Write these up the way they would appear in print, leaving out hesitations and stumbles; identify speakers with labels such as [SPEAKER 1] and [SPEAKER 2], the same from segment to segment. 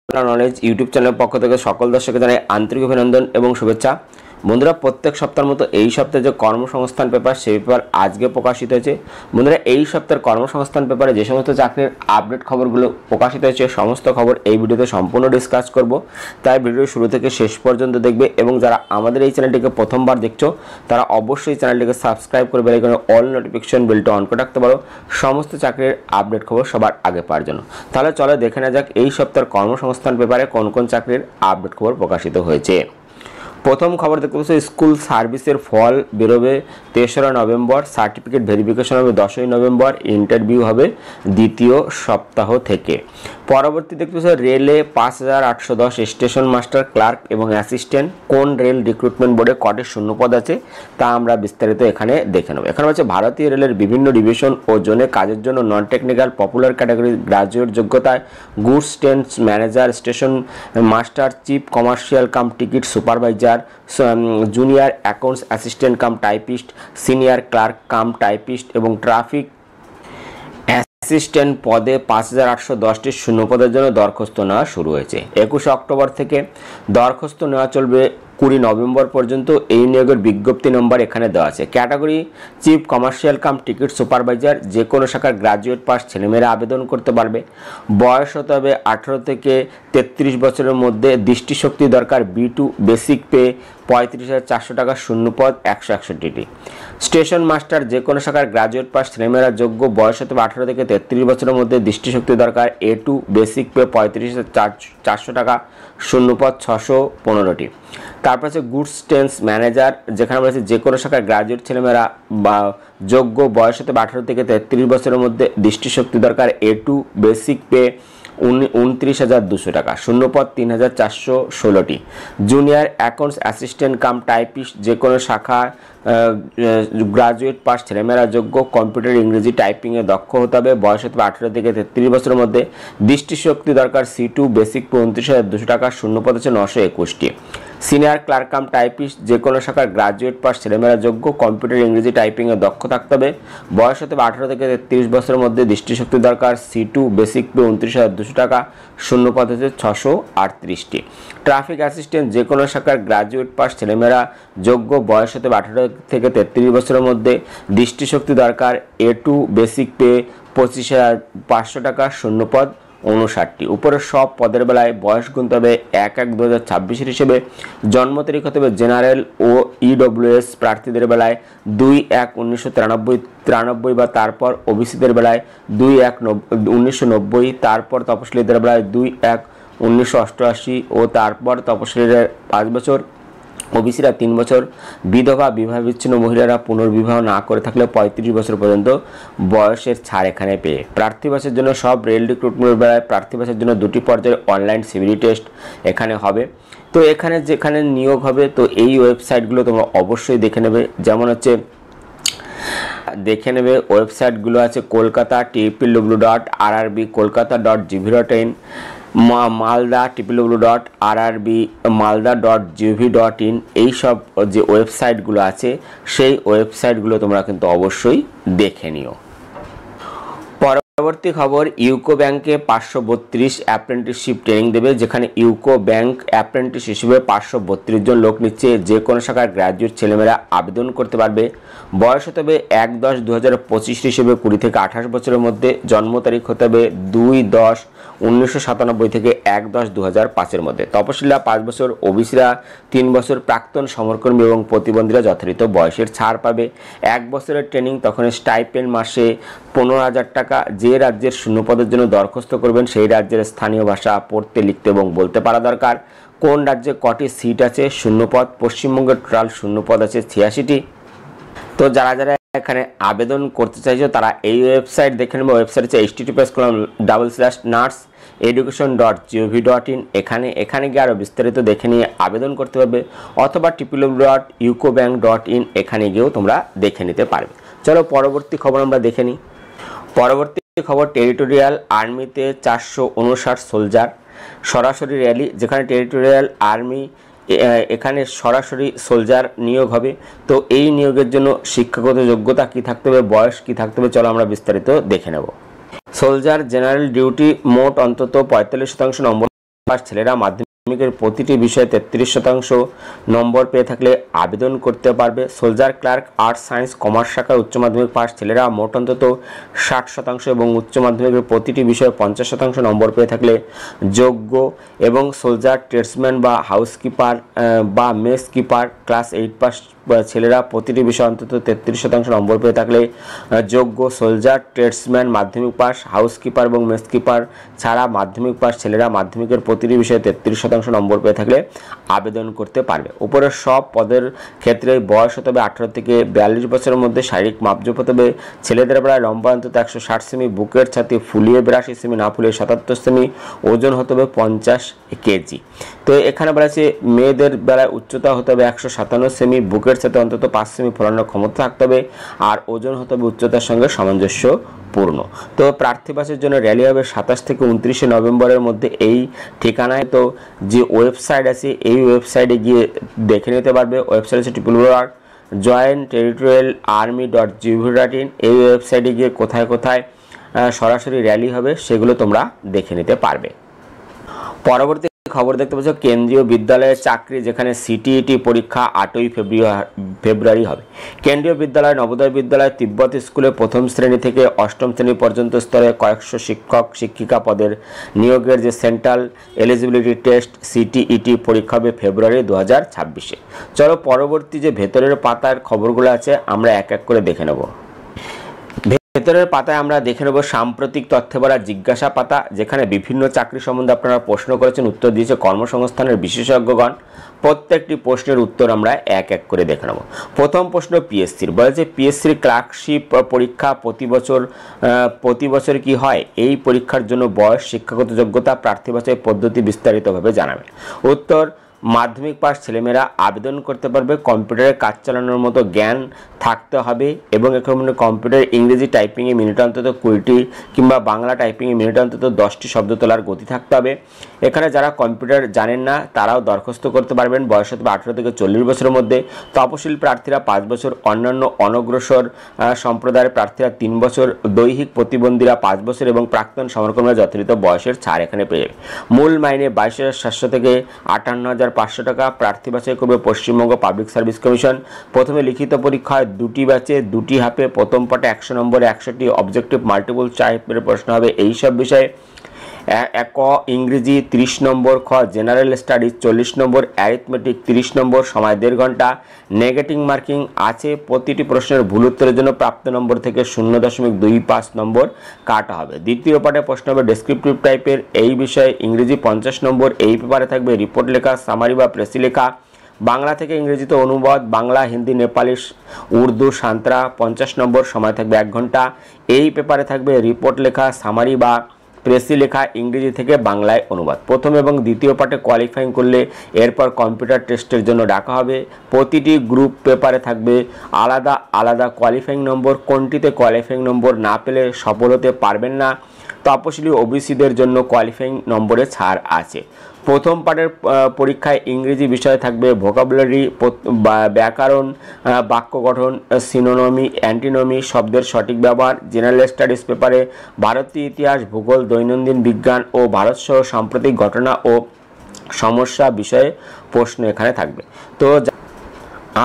[SPEAKER 1] Knowledge YouTube চ্যানেলের পক্ষ থেকে সকল দর্শককে জানাই আন্তরিক অভিনন্দন এবং শুভেচ্ছা। বন্ধুরা, প্রত্যেক সপ্তাহের মতো এই সপ্তাহে যে কর্মসংস্থান পেপার সেই পেপার আজকে প্রকাশিত হয়েছে। বন্ধুরা, এই সপ্তাহের কর্মসংস্থান পেপারে যে সমস্ত চাকরির আপডেট খবরগুলো প্রকাশিত হয়েছে সমস্ত খবর এই ভিডিওতে সম্পূর্ণ ডিসকাস করব। তাই ভিডিও শুরু থেকে শেষ পর্যন্ত দেখবে এবং যারা আমাদের এই চ্যানেলটিকে প্রথমবার দেখছো তারা অবশ্যই চ্যানেলটিকে সাবস্ক্রাইব করে বেল আইকনে অল নোটিফিকেশন বেলটা অন করে রাখতে পারো সমস্ত চাকরির আপডেট খবর সবার আগে পাওয়ার জন্য। তাহলে চলো দেখে নেওয়া যাক এই সপ্তাহের কর্মসংস্থান পেপারে কোন কোন চাকরির আপডেট খবর প্রকাশিত হয়েছে। প্রথম খবর দেখতে পাচ্ছ, স্কুল সার্ভিসের ফল বেরোবে 3রা নভেম্বর, সার্টিফিকেট ভেরিফিকেশন হবে 10ই নভেম্বর, ইন্টারভিউ হবে দ্বিতীয় সপ্তাহ থেকে। পরবর্তী দেখতে পাচ্ছ, রেলে 5810 স্টেশন মাস্টার, ক্লার্ক এবং অ্যাসিস্ট্যান্ট। কোন রেল রিক্রুটমেন্ট বোর্ডে কটি শূন্যপদ আছে তা আমরা বিস্তারিত এখানে দেখে নেব। এখানে হচ্ছে ভারতীয় রেলের বিভিন্ন ডিভিশন ও জোনে কাজের জন্য non technical popular category graduate যোগ্যতায় goods train manager, station master, chief commercial cum ticket supervisor, junior accounts assistant cum typist, senior clerk cum typist এবং ট্রাফিক অ্যাসিস্ট্যান্ট পদে 5810টি শূন্যপদের জন্য দরখাস্ত নেওয়া শুরু হয়েছে। 21 অক্টোবর থেকে দরখাস্ত নেওয়া চলবে 20 নভেম্বর পর্যন্ত। এই নিয়োগের বিজ্ঞপ্তি নম্বর এখানে দেওয়া আছে। Category chief commercial cum ticket supervisor, যে কোনো শাখার গ্রাজুয়েট পাস ছেলেমেয়েরা আবেদন করতে পারবে। বয়স হতে হবে 18 থেকে 33 বছরের মধ্যে। দৃষ্টিশক্তি দরকার। B2 বেসিক পে 35,400 টাকা, শূন্যপদ 161টি। স্টেশন মাস্টার, যে কোনো শাখার গ্রাজুয়েট পাস ছেলেমেয়েরা যোগ্য। বয়স হতে হবে 18 থেকে 33 বছরের মধ্যে। দৃষ্টিশক্তি দরকার। A2 বেসিক পে 35,400 টাকা, শূন্যপদ 615টি। তারপর আছে গুডস ট্রেন ম্যানেজার, যেখানে বলেছে যে কোনো শাখার গ্রাজুয়েট ছেলেমেয়েরা বা যোগ্য। বয়স হতে 18 থেকে 33 বছরের মধ্যে। দৃষ্টিশক্তি দরকার। A2 বেসিক পে 29,200 টাকা, শূন্যপদ 3,416টি। Junior accounts assistant cum typist, যে কোনো শাখা গ্রাজুয়েট পাস ছেলেমেয়েরা যোগ্য। কম্পিউটার ইংরেজি টাইপিংয়ে দক্ষ হতে হবে। বয়স হতে 18 থেকে 33 বছরের মধ্যে। দৃষ্টিশক্তি দরকার। C2 বেসিক 29,200 টাকা, শূন্যপদ হচ্ছে 921টি। সিনিয়র ক্লার্ক কাম টাইপিস্ট, যে কোনো শাখার গ্রাজুয়েট পাস ছেলেমেয়েরা যোগ্য। কম্পিউটার ইংরেজি টাইপিংয়ে দক্ষ থাকতে হবে। বয়স হতে 18 থেকে 33 বছরের মধ্যে। দৃষ্টিশক্তি দরকার। C2 বেসিক পে 29,200 টাকা, শূন্যপদ হচ্ছে 638টি। ট্রাফিক অ্যাসিস্ট্যান্ট, যে কোনো শাখার গ্রাজুয়েট পাস ছেলেমেয়েরা যোগ্য। বয়স হতে 18 থেকে 33 বছরের মধ্যে। দৃষ্টিশক্তি দরকার। A2 বেসিক পে 25,500 টাকা, শূন্যপদ 59টি। উপরের সব পদের বেলায় বয়স গুনতে হবে 1/1/2026 হিসেবে। জন্ম তারিখ হতে হবে জেনারেল ও EWS প্রার্থীদের বেলায় 2/1/1993 বা তারপর। ওবিসিদের বেলায় 2/1/1990 তারপর। তপশিলীদের বেলায় 2/1/1988 ও তারপর। তপশিলীদের 5 বছর, ওবিসিরা 3 বছর। বিধবা, বিবাহ বিচ্ছিন্ন মহিলারা পুনর্বিবাহ না করে থাকলে 35 বছর পর্যন্ত বয়সের ছাড় এখানে পেয়ে। প্রার্থীবাসের জন্য সব রেল রিক্রুটমেন্টের বেলায় প্রার্থীবাসের জন্য 2টি পর্যায়ের অনলাইন সিভিল টেস্ট এখানে হবে। তো এখানে যেখানে নিয়োগ হবে তো এই ওয়েবসাইটগুলো তোমরা অবশ্যই দেখে নেবে। যেমন হচ্ছে ওয়েবসাইটগুলো আছে কলকাতা www.rrbkolkata.gv.in, মালদা www.rrbmalda.gv.in। এই সব যে ওয়েবসাইটগুলো আছে সেই ওয়েবসাইটগুলো তোমরা কিন্তু অবশ্যই দেখে নিও। পরবর্তী খবর, ইউকো ব্যাংকে 532 অ্যাপ্রেন্টিসশিপ ট্রেনিং দেবে, যেখানে ইউকো ব্যাংক অ্যাপ্রেন্টিস হিসেবে 532 জন লোক নিচ্ছে। যে কোনো শাখার গ্র্যাজুয়েট ছেলেমেয়েরা আবেদন করতে পারবে। বয়স হতে হবে 1/10/2025 হিসেবে 20 থেকে 28 বছরের মধ্যে। জন্ম তারিখ হতে হবে 2/10/1997 থেকে 1/10/2005 মধ্যে। তপশিলীরা 5 বছর, ওবিসিরা 3 বছর। প্রাক্তন সমরকর্মী এবং প্রতিবন্ধীরা যথারীত বয়সের ছাড় পাবে। 1 বছরের ট্রেনিং, তখন স্টাইপেন্ড মাসে 15,000 টাকা। যে রাজ্যের শূন্যপদের জন্য দরখাস্ত করবেন সেই রাজ্যের স্থানীয় ভাষা পড়তে, লিখতে এবং বলতে পারা দরকার। কোন রাজ্যে কটি সিট আছে? শূন্যপদ। পশ্চিমবঙ্গের টোটাল শূন্যপদ আছে 86টি। তো যারা যারা এখানে আবেদন করতে চাইছো তারা এই ওয়েবসাইট দেখে নেবে। ওয়েবসাইট হচ্ছে https://nurseeducation.gov.in। এখানে গিয়ে আরও বিস্তারিত দেখে নিয়ে আবেদন করতে পারবে, অথবা www.ucobank.in এখানে গিয়েও তোমরা দেখে নিতে পারবে। চলো পরবর্তী খবর আমরা দেখে নিই। পরবর্তী খবর, টেরিটোরিয়াল আর্মিতে 459 সোলজার সরাসরি র্যালি, যেখানে টেরিটোরিয়াল আর্মি এখানে সরাসরি সোলজার নিয়োগ হবে। তো এই নিয়োগের জন্য শিক্ষাগত যোগ্যতা কি থাকতে হবে, বয়স কি থাকতে হবে, চলো আমরা বিস্তারিত দেখে নেব। সোলজার জেনারেল ডিউটি, মোট অন্তত 45% নম্বর পাস ছেলেরা মাধ্যমিকের প্রতিটি বিষয়ে 33% নম্বর পেয়ে থাকলে আবেদন করতে পারবে। Soldier clerk arts science commerce শাখায় উচ্চ মাধ্যমিক পাস ছেলেরা মোট অন্তত 60% এবং উচ্চ মাধ্যমিকের প্রতিটি বিষয়ে 50% নম্বর পেয়ে থাকলে যোগ্য। এবং সোলজার ট্রেডসম্যান বা হাউসকিপার বা মেস কিপার ক্লাস 8 পাস ছেলেরা প্রতিটি বিষয়ে অন্তত 33% নম্বর পেয়ে থাকলে যোগ্য। সোলজার ট্রেডসম্যান মাধ্যমিক পাস, হাউসকিপার এবং মেস কিপার ছাড়া মাধ্যমিক পাস ছেলেরা মাধ্যমিকের প্রতিটি বিষয়ে 33% নম্বর পেয়ে থাকলে আবেদন করতে পারবে। উপরের সব পদের ক্ষেত্রে বয়স হতে হবে 18 থেকে 42 বছরের মধ্যে, শারীরিক মাপজোপ হতে হবে ছেলেদের বেলায় লম্বা অন্তত 160 সেমি, বুকের ছাতি ফুলিয়ে 82 সেমি না ফুলিয়ে 77 সেমি, ওজন হতে হবে 50 কেজি। তো এখানে বলা আছে মেয়েদের বেলায় উচ্চতা হতে হবে 157 সেমি, বুকের সাথে অন্তত 5 সেমি ফোলানোর ক্ষমতা থাকতে হবে, আর ওজন হতে হবে উচ্চতার সঙ্গে সামঞ্জস্যপূর্ণ। তো প্রার্থী বাসের জন্য র্যালি হবে 27 থেকে 29 নভেম্বরের মধ্যে এই ঠিকানায়। তো যে ওয়েবসাইট আছে এই ওয়েবসাইটে গিয়ে দেখে নিতে পারবে। ওয়েবসাইট আছে www.jointerritorialarmy.gov.in। এই ওয়েবসাইটে গিয়ে কোথায় কোথায় সরাসরি র্যালি হবে সেগুলো তোমরা দেখে নিতে পারবে। পরবর্তী খবর দেখতে পাচ্ছ কেন্দ্রীয় বিদ্যালয়ের চাকরি, যেখানে সিটিইটি পরীক্ষা 8ই ফেব্রুয়ারি হবে। কেন্দ্রীয় বিদ্যালয়, নবোদয় বিদ্যালয়, তিব্বত স্কুলে প্রথম শ্রেণী থেকে অষ্টম শ্রেণী পর্যন্ত স্তরে কয়েকশো শিক্ষক শিক্ষিকা পদের নিয়োগের যে সেন্ট্রাল এলিজিবিলিটি টেস্ট সিটিইটি পরীক্ষা হবে ফেব্রুয়ারি 2026-এ। চলো পরবর্তী যে ভেতরের পাতার খবরগুলো আছে আমরা এক এক করে দেখে নেব। ভেতরের পাতায় আমরা দেখে নেব সাম্প্রতিক তথ্যে ভরা জিজ্ঞাসা পাতা, যেখানে বিভিন্ন চাকরি সম্বন্ধে আপনারা প্রশ্ন করেছেন, উত্তর দিয়েছে কর্মসংস্থানের বিশেষজ্ঞগণ। প্রত্যেকটি প্রশ্নের উত্তর আমরা এক এক করে দেখে নেব। প্রথম প্রশ্ন পিএসসির, বলেছে পিএসসির ক্লার্কশিপ পরীক্ষা প্রতি বছর কি হয়? এই পরীক্ষার জন্য বয়স, শিক্ষাগত যোগ্যতা, প্রার্থী বাছাই পদ্ধতি বিস্তারিতভাবে জানাবেন। উত্তর, মাধ্যমিক পাস ছেলেমেয়েরা আবেদন করতে পারবে। কম্পিউটারে কাজ চালানোর মতো জ্ঞান থাকতে হবে এবং এখানে কম্পিউটার ইংরেজি টাইপিংয়ে মিনিট অন্তত 20টি কিংবা বাংলা টাইপিংয়ে মিনিট অন্তত 10টি শব্দ তোলার গতি থাকতে হবে। এখানে যারা কম্পিউটার জানেন না তারাও দরখাস্ত করতে পারবেন। বয়স হতে 18 থেকে 40 বছরের মধ্যে। তপশিল প্রার্থীরা 5 বছর, অন্যান্য অনগ্রসর সম্প্রদায়ের প্রার্থীরা 3 বছর, দৈহিক প্রতিবন্ধীরা 5 বছর এবং প্রাক্তন সমরকর্মীরা যথাযথ বয়সের ছাড় এখানে পেয়ে যাবে। মূল মাইনে 22,700 থেকে 58,500 টাকা। প্রার্থী বাছাই করবে পশ্চিমবঙ্গ পাবলিক সার্ভিস কমিশন। প্রথমে লিখিত পরীক্ষা হয় 2টি ব্যাচে 2টি হাফে। প্রথম পার্টে 100 নম্বরে 100টি অবজেক্টিভ মাল্টিপল টাইপের প্রশ্ন হবে এই সব বিষয়ে। ক ইংরেজি 30 নম্বর, খ জেনারেল স্টাডিজ 40 নম্বর, অ্যারিথমেটিক 30 নম্বর, সময় 1.5 ঘন্টা। নেগেটিভ মার্কিং আছে। প্রতিটি প্রশ্নের ভুল উত্তরের জন্য প্রাপ্ত নম্বর থেকে 0.25 নম্বর কাটা হবে। দ্বিতীয় পার্টে প্রশ্ন হবে ডেসক্রিপটিভ টাইপের। এই বিষয়ে ইংরেজি 50 নম্বর। এই পেপারে থাকবে রিপোর্ট লেখা, সামারি বা প্রেসি লেখা। বাংলা থেকে ইংরেজিতে অনুবাদ, বাংলা, হিন্দি, নেপালি, উর্দু, সাঁতরা 50 নম্বর, সময় থাকবে 1 ঘন্টা। এই পেপারে থাকবে রিপোর্ট লেখা, সামারি বা প্রেসি লেখা, ইংরেজি থেকে বাংলায় অনুবাদ। প্রথম এবং দ্বিতীয় পার্টে কোয়ালিফাইং করলে এরপর কম্পিউটার টেস্টের জন্য ডাকা হবে। প্রতিটি গ্রুপ পেপারে থাকবে আলাদা আলাদা কোয়ালিফাইং নম্বর। কোনটিতে কোয়ালিফাইং নম্বর না পেলে সফল হতে পারবেন না। তপশিলি ওবিসিদের জন্য কোয়ালিফাইং নম্বরে ছাড় আছে। প্রথম পার্টের পরীক্ষায় ইংরেজি বিষয়ে থাকবে ভোকাবুলারি, ব্যাকরণ, বাক্য গঠন, সিনোনমি, অ্যান্টিনমি, শব্দের সঠিক ব্যবহার। জেনারেল স্টাডিজ পেপারে ভারতীয় ইতিহাস, ভূগোল, দৈনন্দিন বিজ্ঞান ও ভারতসহ সাম্প্রতিক ঘটনা ও সমস্যা বিষয়ে প্রশ্ন এখানে থাকবে। তো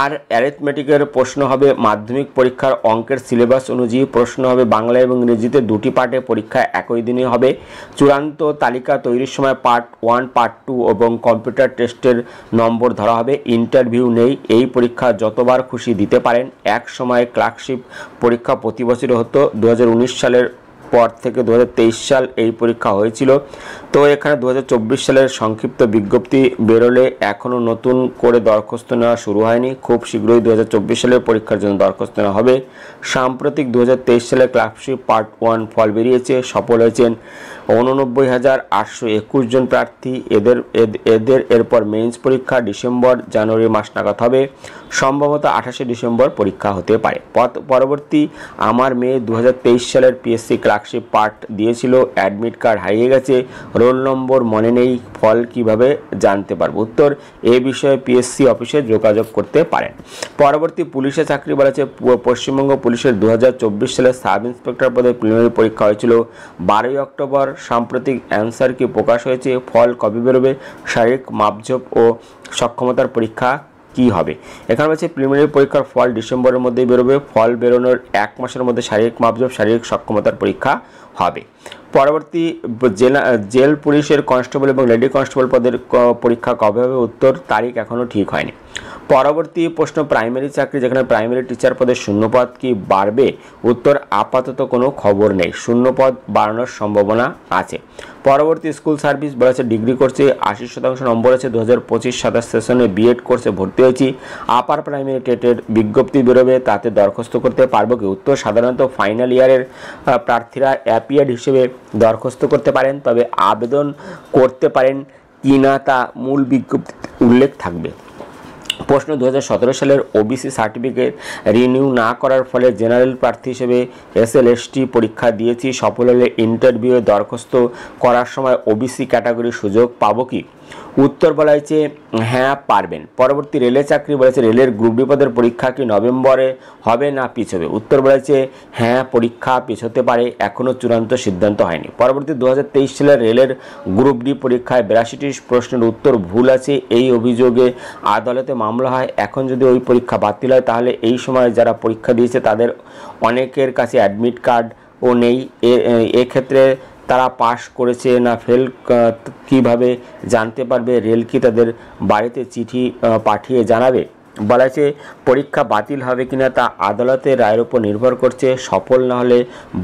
[SPEAKER 1] আর অ্যারিথমেটিকের প্রশ্ন হবে মাধ্যমিক পরীক্ষার অঙ্কের সিলেবাস অনুযায়ী। প্রশ্ন হবে বাংলা এবং ইংরেজিতে 2টি পার্টে। পরীক্ষা একই দিনে হবে। চূড়ান্ত তালিকা তৈরির সময় পার্ট 1, পার্ট 2 এবং কম্পিউটার টেস্টের নম্বর ধরা হবে। ইন্টারভিউ নেই। এই পরীক্ষা যতবার খুশি দিতে পারেন। এক সময় ক্লার্কশিপ পরীক্ষা প্রতি বছরই হতো। 2019 সালের পর থেকে 2023 সাল এই পরীক্ষা হয়েছিল। তো এখানে 2024 সালের সংক্ষিপ্ত বিজ্ঞপ্তি বেরোলে এখনও নতুন করে দরখাস্ত নেওয়া শুরু হয়নি। খুব শীঘ্রই 2024 সালের পরীক্ষার জন্য দরখাস্ত নেওয়া হবে। সাম্প্রতিক 2023 সালের ক্লার্কশিপ পার্ট 1 ফল বেরিয়েছে। সফল হয়েছেন 89,821 জন প্রার্থী। এদের এরপর মেইনস পরীক্ষা ডিসেম্বর জানুয়ারি মাস নাগাদ হবে। সম্ভবত 28শে ডিসেম্বর পরীক্ষা হতে পারে। পরবর্তী আমার মেয়ে 2023 সালের পিএসসি ক্লার্কশিপ পার্ট দিয়েছিল, অ্যাডমিট কার্ড হারিয়ে গেছে, রোল নম্বর মনে নেই, ফল কিভাবে জানতে পারবো? উত্তর, এই বিষয়ে পিএসসি অফিসে যোগাযোগ করতে পারেন। পরবর্তী পুলিশে চাকরি বলেছে পশ্চিমবঙ্গ পুলিশের 2024 সালে সাব ইন্সপেক্টর পদে প্রিলিমিনারি পরীক্ষা হয়েছিল 12ই অক্টোবর। সাম্প্রতিক অ্যান্সার কি প্রকাশ হয়েছে? ফল কবে বেরোবে? শারীরিক মাপঝোপ ও সক্ষমতার পরীক্ষা কি হবে? এখানে বলছে প্রিলিমিনারি পরীক্ষার ফল ডিসেম্বরের মধ্যেই বেরোবে। ফল বেরোনোর 1 মাসের মধ্যে শারীরিক মাপঝোপ, শারীরিক সক্ষমতার পরীক্ষা হবে। পরবর্তী জেল পুলিশের কনস্টেবল এবং লেডি কনস্টেবল পদের পরীক্ষা কবে হবে? উত্তর, তারিখ এখনও ঠিক হয়নি। পরবর্তী প্রশ্ন, প্রাইমারি চাকরি যেখানে প্রাইমারি টিচার পদের শূন্যপদ কি বাড়বে? উত্তর, আপাতত কোনো খবর নেই, শূন্যপদ বাড়ানোর সম্ভাবনা আছে। পরবর্তী স্কুল সার্ভিস বলেছে ডিগ্রি কোর্সে 80% নম্বর আছে, 2025-27 সেশনে বিএড কোর্সে ভর্তি হয়েছি, আপার প্রাইমারি টেটের বিজ্ঞপ্তি বেরোবে, তাতে দরখাস্ত করতে পারবো কি? উত্তর, সাধারণত ফাইনাল ইয়ারের প্রার্থীরা অ্যাপিয়ার্ড হিসেবে দরখাস্ত করতে পারেন, তবে আবেদন করতে পারেন কিনা তা মূল বিজ্ঞপ্তিতে উল্লেখ থাকবে। প্রশ্ন, 2017 সালের ওবিসি সার্টিফিকেট রিনিউ না করার ফলে জেনারেল প্রার্থী হিসেবে এসএলএসটি পরীক্ষা দিয়েছি, সফল হলে ইন্টারভিউয়ে দরখাস্ত করার সময় ওবিসি ক্যাটাগরির সুযোগ পাবো কি? উত্তর বলা হয়েছে হ্যাঁ পারবেন। পরবর্তী রেলের চাকরি বলেছে রেলের গ্রুপ ডি পদের পরীক্ষা কি নভেম্বরে হবে না পিছবে? উত্তর বলা হয়েছে হ্যাঁ পরীক্ষা পিছতে পারে, এখনও চূড়ান্ত সিদ্ধান্ত হয়নি। পরবর্তী 2023 সালের রেলের গ্রুপ ডি পরীক্ষায় 82টি প্রশ্নের উত্তর ভুল আছে, এই অভিযোগে আদালতে মামলা হয়। এখন যদি ওই পরীক্ষা বাতিল হয় তাহলে এই সময় যারা পরীক্ষা দিয়েছে তাদের অনেকের কাছে অ্যাডমিট কার্ডও নেই। এক্ষেত্রে তারা পাস করেছে না ফেল কিভাবে জানতে পারবে? রেল কি তাদের বাড়িতে চিঠি পাঠিয়ে জানাবে? বলা আছে পরীক্ষা বাতিল হবে কিনা তা আদালতের রায়ের উপর নির্ভর করছে। সফল না হলে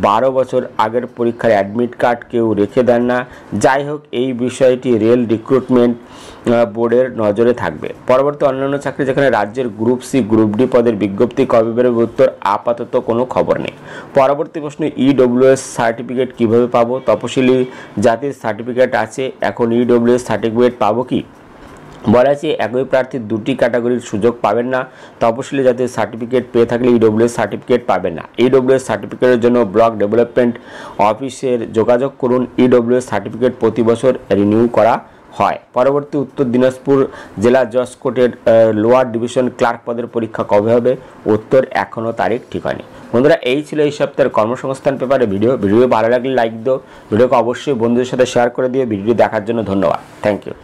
[SPEAKER 1] 12 বছর আগের পরীক্ষার অ্যাডমিট কার্ড কেউ রেখে দেন না। যাই হোক, এই বিষয়টি রেল রিক্রুটমেন্ট বোর্ডের নজরে থাকবে। পরবর্তী অন্যান্য চাকরি যেখানে রাজ্যের গ্রুপ সি গ্রুপ ডি পদের বিজ্ঞপ্তি কবে বেরোবে? উত্তর, আপাতত কোনো খবর নেই। পরবর্তী প্রশ্ন, ইডব্লিউএস সার্টিফিকেট কিভাবে পাবো? তপশিলি জাতির সার্টিফিকেট আছে, এখন ইডব্লিউএস সার্টিফিকেট পাবো কি? বলা আছে একই প্রার্থী দুটি ক্যাটাগরির সুযোগ পাবেন না। তপশিলি জাতির সার্টিফিকেট পেয়ে থাকলে ইডব্লিউএস সার্টিফিকেট পাবেন না। ইডব্লিউএস সার্টিফিকেটের জন্য ব্লক ডেভেলপমেন্ট অফিসের যোগাযোগ করুন। ইডব্লিউএস সার্টিফিকেট প্রতি বছর রিনিউ করা হয়। পরবর্তী উত্তর দিনাজপুর জেলা জজ কোর্টের লোয়ার ডিভিশন ক্লার্ক পদের পরীক্ষা কবে হবে? উত্তর, এখনও তারিখ ঠিক হয়নি। বন্ধুরা, এই ছিল এই সপ্তাহের কর্মসংস্থান পেপারে ভিডিও ভালো লাগলে লাইক দিও, ভিডিওকে অবশ্যই বন্ধুদের সাথে শেয়ার করে দিও। ভিডিও দেখার জন্য ধন্যবাদ। Thank you.